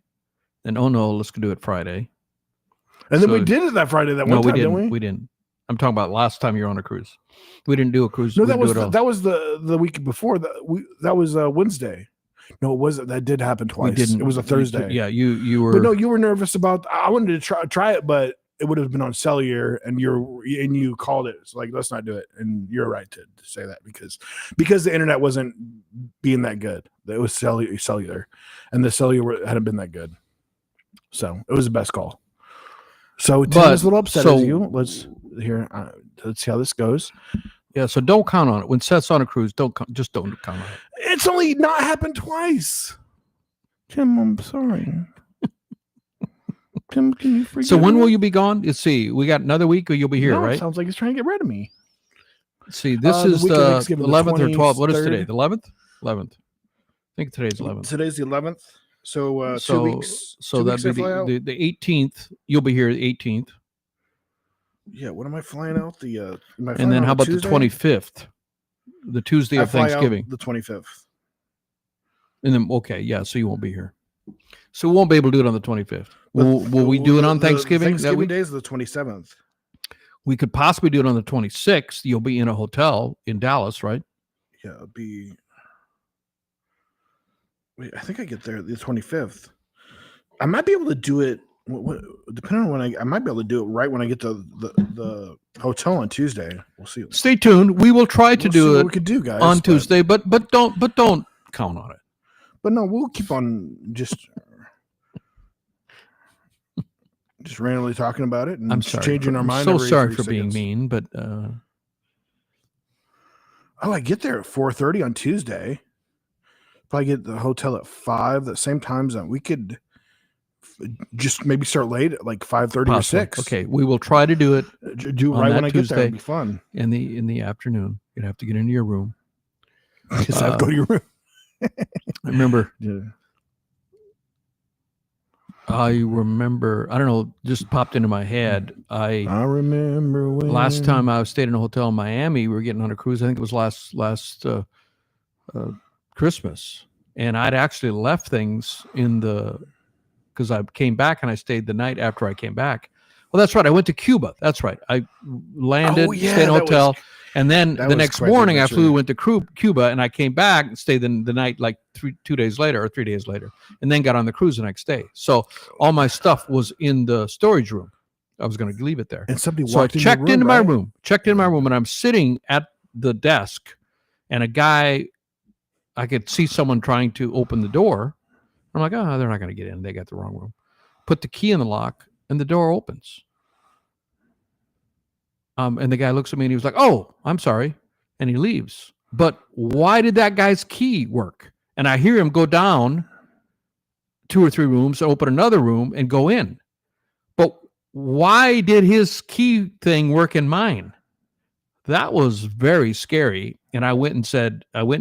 Then, "Oh no, let's do it Friday." And then we did it that Friday. One time, didn't we? We didn't. I'm talking about last time you were on a cruise. We didn't do a cruise. No, that was the week before. That was Wednesday. No, it wasn't. That did happen twice. It was a Thursday. You were. But no, you were nervous about. I wanted to try it, but it would have been on cellular, and you called it. It's like, let's not do it. And you're right to say that because the internet wasn't being that good. It was cellular, and the cellular hadn't been that good. So it was the best call. So Tim is a little upset as you. Let's see how this goes. Yeah, so don't count on it. When Seth's on a cruise, don't count on it. It's only not happened twice. Tim, I'm sorry. Tim, can you forgive So when me? will you be gone? Let's see. We got another week, or you'll be here, No, right? It sounds like he's trying to get rid of me. Let's see, this is week of the Thanksgiving, the 11th or 12th. What is 23rd? today? The 11th? 11th. I think today's 11th. Today's the 11th. So 2 weeks. So 2 that'd weeks be I fly out? the 18th. You'll be here the 18th. Yeah, when am I flying out? And then how about Tuesday? the 25th? The Tuesday I of fly out Thanksgiving. the 25th. And then, okay, yeah, so you won't be here. So we won't be able to do it on the 25th. Will we do it on Thanksgiving? Thanksgiving Day is the 27th. We could possibly do it on the 26th. You'll be in a hotel in Dallas, right? Yeah, it'll be. Wait, I think I get there the 25th. I might be able to do it. Depending on when I might be able to do it right when I get to the hotel on Tuesday. We'll see. Stay tuned. We will try to do what it we could do, guys, on Tuesday, but don't count on it. But no, we'll keep on just randomly talking about it and I'm sorry. changing our mind. So every sorry 3 for being seconds. mean, but I get there at 4:30 on Tuesday. Probably get the hotel at 5. The same time zone. We could just maybe start late at like 5:30 or 6. Okay, we will try to do it. Do it on right that when I get there. Tuesday It'd be fun. in the afternoon. You'd have to get into your room. Just have to go to your room. I remember. Yeah. I remember. I don't know. Just popped into my head. I remember when Last time I stayed in a hotel in Miami, we were getting on a cruise. I think it was last Christmas, and I'd actually left things because I came back and I stayed the night after I came back. Well, that's right. I went to Cuba. That's right. I landed, stayed in a hotel, and then the next morning I went to Cuba, and I came back and stayed the night like 3 days later or 3 days later, and then got on the cruise the next day. So all my stuff was in the storage room. I was going to leave it there. And somebody So I walked checked into my room, and I'm sitting at the desk, and a guy, I could see someone trying to open the door. I'm like, oh, they're not going to get in. They got the wrong room. Put the key in the lock, and the door opens. And the guy looks at me, and he was like, oh, I'm sorry. And he leaves. But why did that guy's key work? And I hear him go down 2 or 3 rooms, open another room, and go in. But why did his key thing work in mine? That was very scary. And I went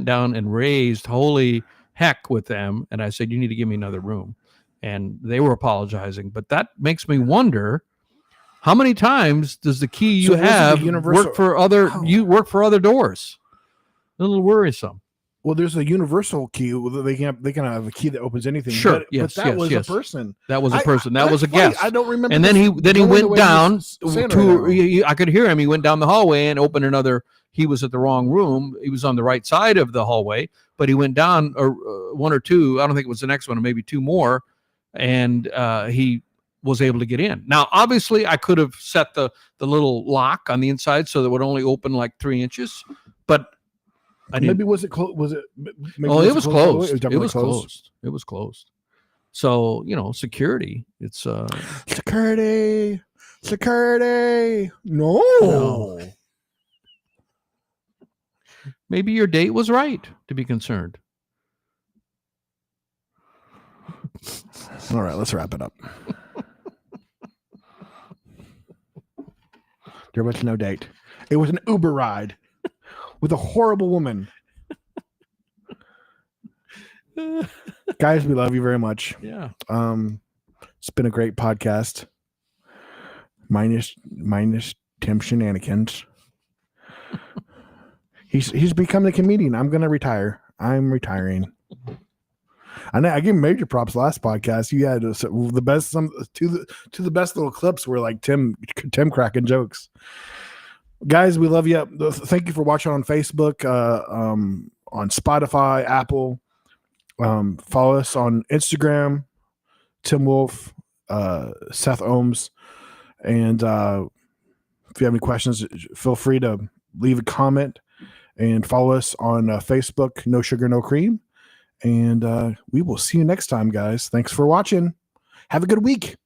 down and raised holy heck with them. And I said, you need to give me another room. And they were apologizing. But that makes me wonder, how many times does the key you have work for other doors? A little worrisome. Well, there's a universal key. They can have a key that opens anything. Sure. But that was a person. That was a person. That was a guest. I don't remember. And then he went down I could hear him. He went down the hallway and opened another. He was at the wrong room. He was on the right side of the hallway, but he went down 1 or 2. I don't think it was the next one, or maybe 2 more, and he was able to get in. Now, obviously, I could have set the little lock on the inside so that it would only open like 3 inches, but I didn't. Maybe was it closed? Was it? It was closed. It was closed. It was closed. So security. It's security. No. Maybe your date was right to be concerned. All right, let's wrap it up. There was no date. It was an Uber ride with a horrible woman. Guys, we love you very much. Yeah. It's been a great podcast. Minus Tim shenanigans. He's become the comedian. I'm gonna retire. I'm retiring. I gave major props last podcast. You had the best the best little clips were like Tim cracking jokes. Guys, we love you. Thank you for watching on Facebook, on Spotify, Apple. Follow us on Instagram, Tim Wolf, Seth Ohms, And if you have any questions, feel free to leave a comment and follow us on Facebook, No Sugar, No Cream. And we will see you next time, guys. Thanks for watching. Have a good week.